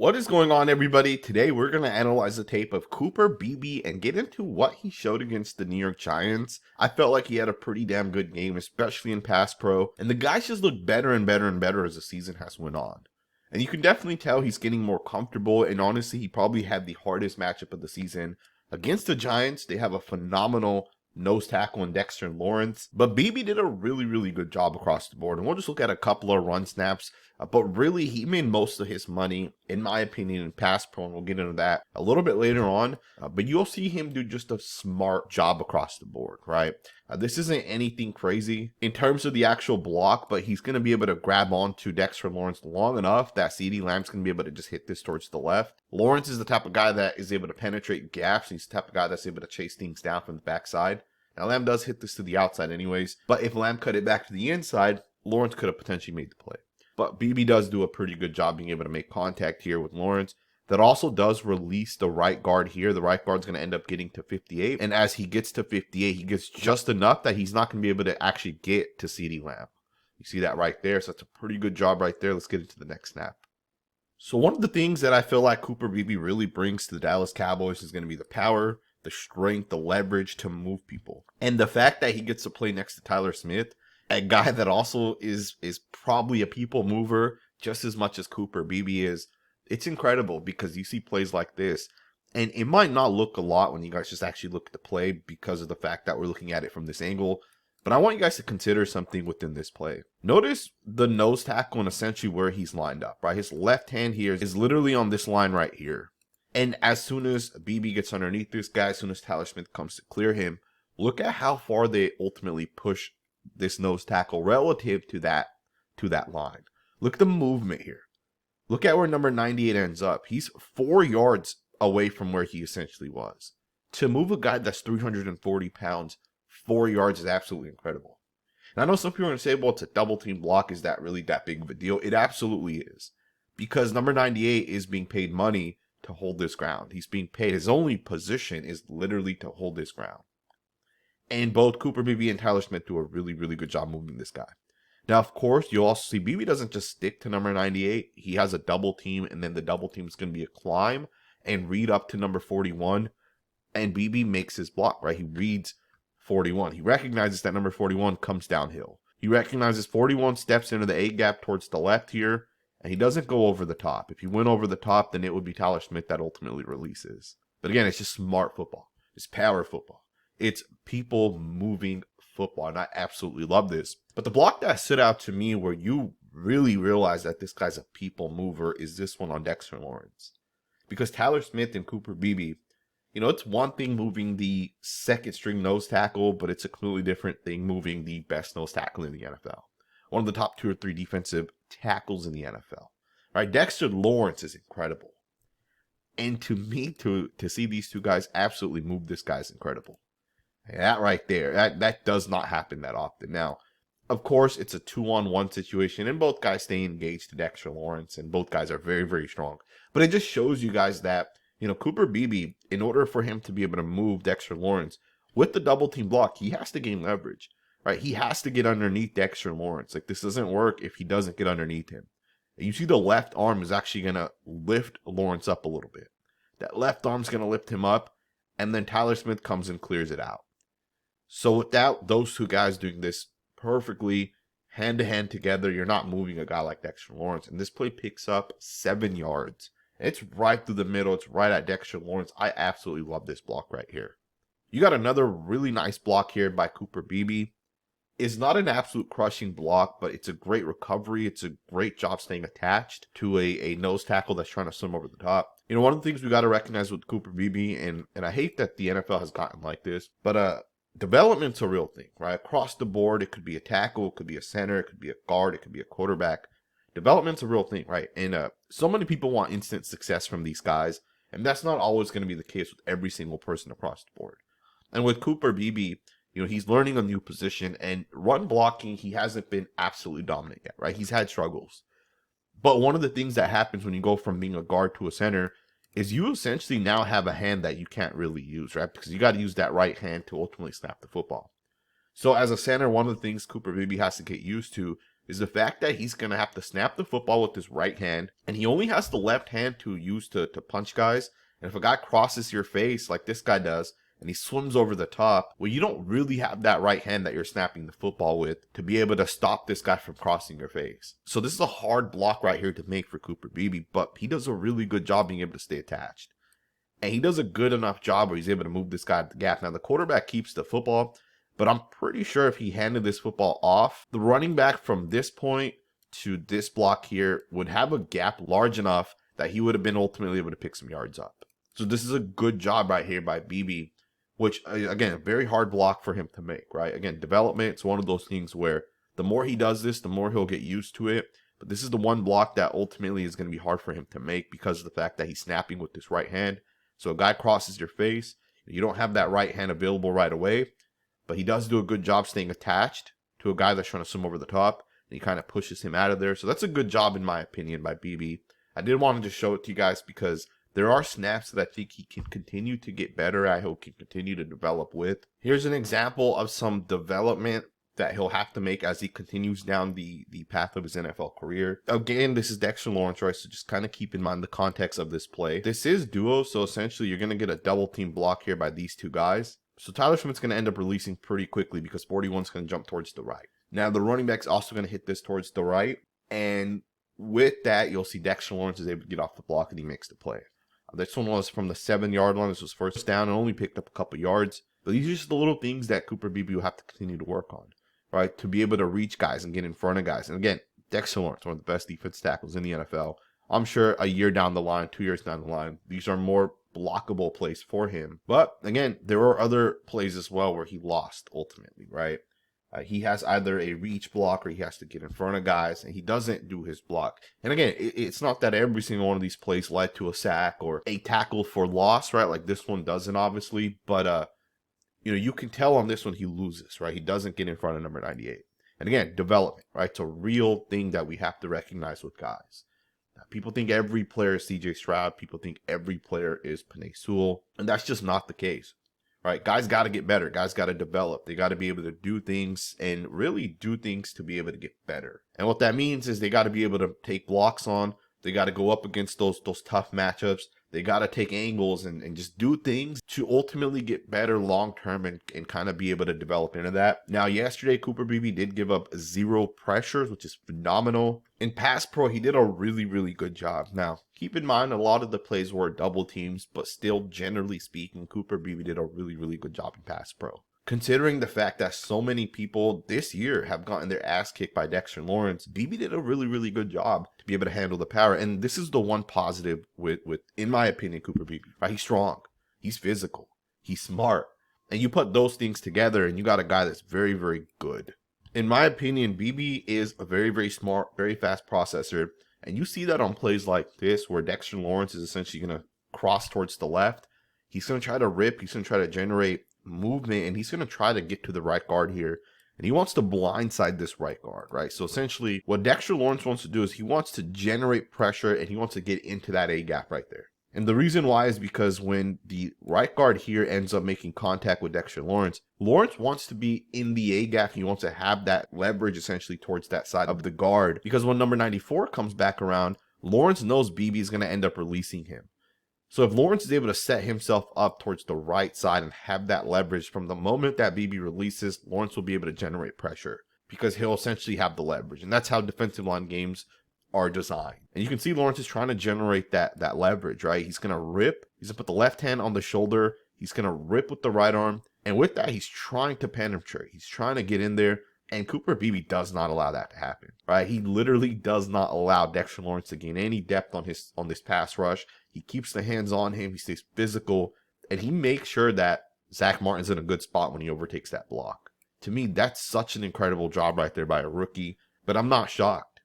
What is going on, everybody? Today we're going to analyze the tape of Cooper Beebe and get into what he showed against the New York Giants. I felt like he had a pretty damn good game, especially in pass pro, and the guys just look better and better and better as the season has went on. And you can definitely tell he's getting more comfortable, and honestly, he probably had the hardest matchup of the season. Against the Giants, they have a phenomenal nose tackle in Dexter Lawrence, but Beebe did a really good job across the board, and we'll just look at a couple of run snaps. But really, he made most of his money, in my opinion, in pass pro, and we'll get into that a little bit later on. But you'll see him do just a smart job across the board, right? This isn't anything crazy in terms of the actual block, but he's going to be able to grab onto Dexter Lawrence long enough that CeeDee Lamb's going to be able to just hit this towards the left. Lawrence is the type of guy that is able to penetrate gaps. He's the type of guy that's able to chase things down from the backside. Now, Lamb does hit this to the outside anyways, but if Lamb cut it back to the inside, Lawrence could have potentially made the play. But Beebe does do a pretty good job being able to make contact here with Lawrence. That also does release the right guard here. The right guard's going to end up getting to 58. And as he gets to 58, he gets just enough that he's not going to be able to actually get to CeeDee Lamb. You see that right there. So that's a pretty good job right there. Let's get into the next snap. So one of the things that I feel like Cooper Beebe really brings to the Dallas Cowboys is going to be the power, the strength, the leverage to move people. And the fact that he gets to play next to Tyler Smith, a guy that also is probably a people mover just as much as Cooper Beebe is. It's incredible because you see plays like this, and it might not look a lot when you guys just actually look at the play because of the fact that we're looking at it from this angle. But I want you guys to consider something within this play. Notice the nose tackle and essentially where he's lined up, right? His left hand here is literally on this line right here. And as soon as Beebe gets underneath this guy, as soon as Tyler Smith comes to clear him, look at how far they ultimately push this nose tackle relative to that line. Look at the movement here. Look at where number 98 ends up. He's 4 yards away from where he essentially was. To move a guy that's 340 pounds 4 yards is absolutely incredible. And I know some people are going to say, well, it's a double team block. Is that really that big of a deal? It absolutely is. Because number 98 is being paid money to hold this ground. He's being paid. His only position is literally to hold this ground. And both Cooper Beebe and Tyler Smith do a really good job moving this guy. Now, of course, you'll also see Beebe doesn't just stick to number 98. He has a double team, and then the double team is going to be a climb and read up to number 41. And Beebe makes his block, right? He reads 41. He recognizes that number 41 comes downhill. He recognizes 41 steps into the A gap towards the left here, and he doesn't go over the top. If he went over the top, then it would be Tyler Smith that ultimately releases. But again, it's just smart football. It's power football. It's people moving football, and I absolutely love this. But the block that stood out to me where you really realize that this guy's a people mover is this one on Dexter Lawrence. Because Tyler Smith and Cooper Beebe, it's one thing moving the second string nose tackle, but it's a completely different thing moving the best nose tackle in the NFL. One of the top 2 or 3 defensive tackles in the NFL. Right? Dexter Lawrence is incredible. And to me, to see these two guys absolutely move this guy is incredible. That right there, that does not happen that often. Now, of course, it's a 2-on-1 situation, and both guys stay engaged to Dexter Lawrence, and both guys are very strong. But it just shows you guys that, Cooper Beebe, in order for him to be able to move Dexter Lawrence with the double team block, he has to gain leverage, right? He has to get underneath Dexter Lawrence. Like, this doesn't work if he doesn't get underneath him. And you see the left arm is actually going to lift Lawrence up a little bit. That left arm's going to lift him up, and then Tyler Smith comes and clears it out. So without those two guys doing this perfectly hand-to-hand together, you're not moving a guy like Dexter Lawrence. And this play picks up 7 yards. It's right through the middle. It's right at Dexter Lawrence. I absolutely love this block right here. You got another really nice block here by Cooper Beebe. It's not an absolute crushing block, but it's a great recovery. It's a great job staying attached to a nose tackle that's trying to swim over the top. One of the things we got to recognize with Cooper Beebe, and I hate that the NFL has gotten like this, but development's a real thing, right? Across the board, it could be a tackle, it could be a center, it could be a guard, it could be a quarterback. Development's a real thing, right? And so many people want instant success from these guys, and that's not always going to be the case with every single person across the board. And with Cooper Beebe, he's learning a new position, and run blocking, he hasn't been absolutely dominant yet, right? He's had struggles. But one of the things that happens when you go from being a guard to a center is you essentially now have a hand that you can't really use, right? Because you got to use that right hand to ultimately snap the football. So as a center, one of the things Cooper Beebe has to get used to is the fact that he's going to have to snap the football with his right hand, and he only has the left hand to use to punch guys. And if a guy crosses your face like this guy does, and he swims over the top, well, you don't really have that right hand that you're snapping the football with to be able to stop this guy from crossing your face. So this is a hard block right here to make for Cooper Beebe, but he does a really good job being able to stay attached. And he does a good enough job where he's able to move this guy at the gap. Now, the quarterback keeps the football, but I'm pretty sure if he handed this football off, the running back from this point to this block here would have a gap large enough that he would have been ultimately able to pick some yards up. So this is a good job right here by Beebe, which, again, a very hard block for him to make, right? Again, development, it's one of those things where the more he does this, the more he'll get used to it. But this is the one block that ultimately is going to be hard for him to make because of the fact that he's snapping with this right hand. So a guy crosses your face, you don't have that right hand available right away, but he does do a good job staying attached to a guy that's trying to swim over the top, and he kind of pushes him out of there. So that's a good job, in my opinion, by Beebe. I did want to just show it to you guys because there are snaps that I think he can continue to get better at, he'll continue to develop with. Here's an example of some development that he'll have to make as he continues down the path of his NFL career. Again, this is Dexter Lawrence, right? So just kind of keep in mind the context of this play. This is duo, so essentially you're going to get a double team block here by these two guys. So Tyler Schmidt's going to end up releasing pretty quickly because 41's going to jump towards the right. Now, the running back's also going to hit this towards the right. And with that, you'll see Dexter Lawrence is able to get off the block and he makes the play. This one was from the 7-yard line. This was first down and only picked up a couple yards. But these are just the little things that Cooper Beebe will have to continue to work on, right? To be able to reach guys and get in front of guys. And again, Dexter Lawrence, one of the best defense tackles in the NFL. I'm sure a year down the line, 2 years down the line, these are more blockable plays for him. But again, there are other plays as well where he lost ultimately, right? He has either a reach block or he has to get in front of guys, and he doesn't do his block. And again, it's not that every single one of these plays led to a sack or a tackle for loss, right? Like this one doesn't, obviously. But, you can tell on this one he loses, right? He doesn't get in front of number 98. And again, development, right? It's a real thing that we have to recognize with guys. Now, people think every player is CJ Stroud. People think every player is Penei Sewell. And that's just not the case. Right, guys got to get better. Guys got to develop. They got to be able to do things and really do things to be able to get better. And what that means is they got to be able to take blocks on. They got to go up against those tough matchups. They got to take angles and just do things to ultimately get better long term and kind of be able to develop into that. Now, yesterday, Cooper Beebe did give up 0 pressures, which is phenomenal. In pass pro, he did a really, really good job. Now, keep in mind, a lot of the plays were double teams, but still, generally speaking, Cooper Beebe did a really, really good job in pass pro. Considering the fact that so many people this year have gotten their ass kicked by Dexter Lawrence, Beebe did a really, really good job to be able to handle the power. And this is the one positive with in my opinion, Cooper Beebe. Right? He's strong. He's physical. He's smart. And you put those things together and you got a guy that's very, very good. In my opinion, Beebe is a very, very smart, very fast processor. And you see that on plays like this where Dexter Lawrence is essentially going to cross towards the left. He's going to try to rip. He's going to try to generate movement, and he's going to try to get to the right guard here, and he wants to blindside this right guard, right? So essentially what Dexter Lawrence wants to do is he wants to generate pressure and he wants to get into that A gap right there. And the reason why is because when the right guard here ends up making contact with Dexter Lawrence, Lawrence wants to be in the A gap. He wants to have that leverage essentially towards that side of the guard, because when number 94 comes back around, Lawrence knows Beebe is going to end up releasing him. So if Lawrence is able to set himself up towards the right side and have that leverage from the moment that Beebe releases, Lawrence will be able to generate pressure because he'll essentially have the leverage. And that's how defensive line games are designed. And you can see Lawrence is trying to generate that leverage, right? He's going to rip. He's going to put the left hand on the shoulder. He's going to rip with the right arm. And with that, he's trying to penetrate. He's trying to get in there. And Cooper Beebe does not allow that to happen, right? He literally does not allow Dexter Lawrence to gain any depth on this pass rush. He keeps the hands on him. He stays physical, and he makes sure that Zach Martin's in a good spot when he overtakes that block. To me, that's such an incredible job right there by a rookie, but I'm not shocked.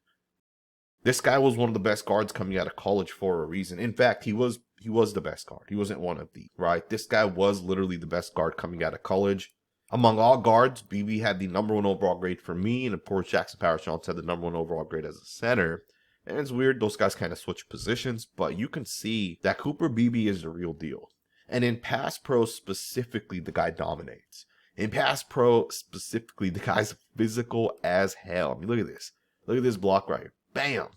This guy was one of the best guards coming out of college for a reason. In fact, he was the best guard. He wasn't one of the, right? This guy was literally the best guard coming out of college. Among all guards, Beebe had the number 1 overall grade for me, and of course, Jackson Powers-Johnson had the number 1 overall grade as a center. And it's weird, those guys kind of switch positions, but you can see that Cooper Beebe is the real deal. And in pass pro specifically, the guy dominates. In pass pro specifically, the guy's physical as hell. I mean, look at this. Look at this block right here. Bam!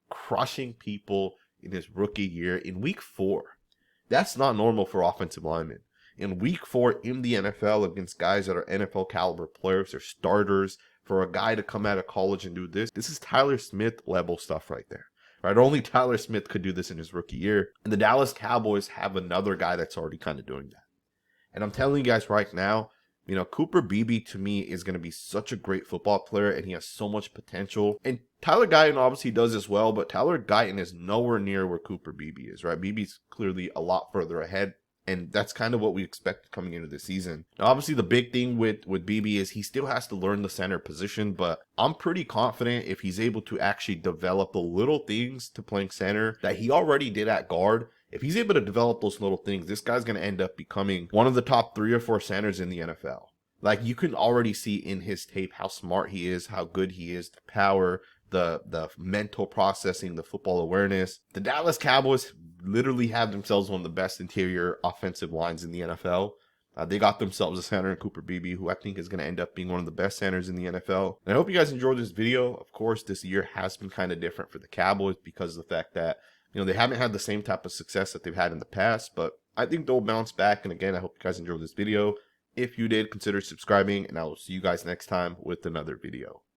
Crushing people in his rookie year in week 4. That's not normal for offensive linemen. In week 4 in the NFL against guys that are NFL caliber players or starters, for a guy to come out of college and do this is Tyler Smith level stuff right there. Right? Only Tyler Smith could do this in his rookie year. And the Dallas Cowboys have another guy that's already kind of doing that. And I'm telling you guys right now, Cooper Beebe to me is going to be such a great football player, and he has so much potential. And Tyler Guyton obviously does as well, but Tyler Guyton is nowhere near where Cooper Beebe is, right? Beebe's clearly a lot further ahead, and that's kind of what we expect coming into the season. Now, obviously, the big thing with Beebe is he still has to learn the center position, but I'm pretty confident if he's able to actually develop the little things to playing center that he already did at guard. If he's able to develop those little things, this guy's going to end up becoming one of the top 3 or 4 centers in the NFL. Like, you can already see in his tape how smart he is, how good he is, the power, the mental processing, the football awareness. The Dallas Cowboys literally have themselves one of the best interior offensive lines in the NFL. They got themselves a center in Cooper Beebe, who I think is going to end up being one of the best centers in the NFL. And I hope you guys enjoyed this video. Of course, this year has been kind of different for the Cowboys because of the fact that they haven't had the same type of success that they've had in the past, but I think they'll bounce back. And again, I hope you guys enjoyed this video. If you did, consider subscribing, and I will see you guys next time with another video.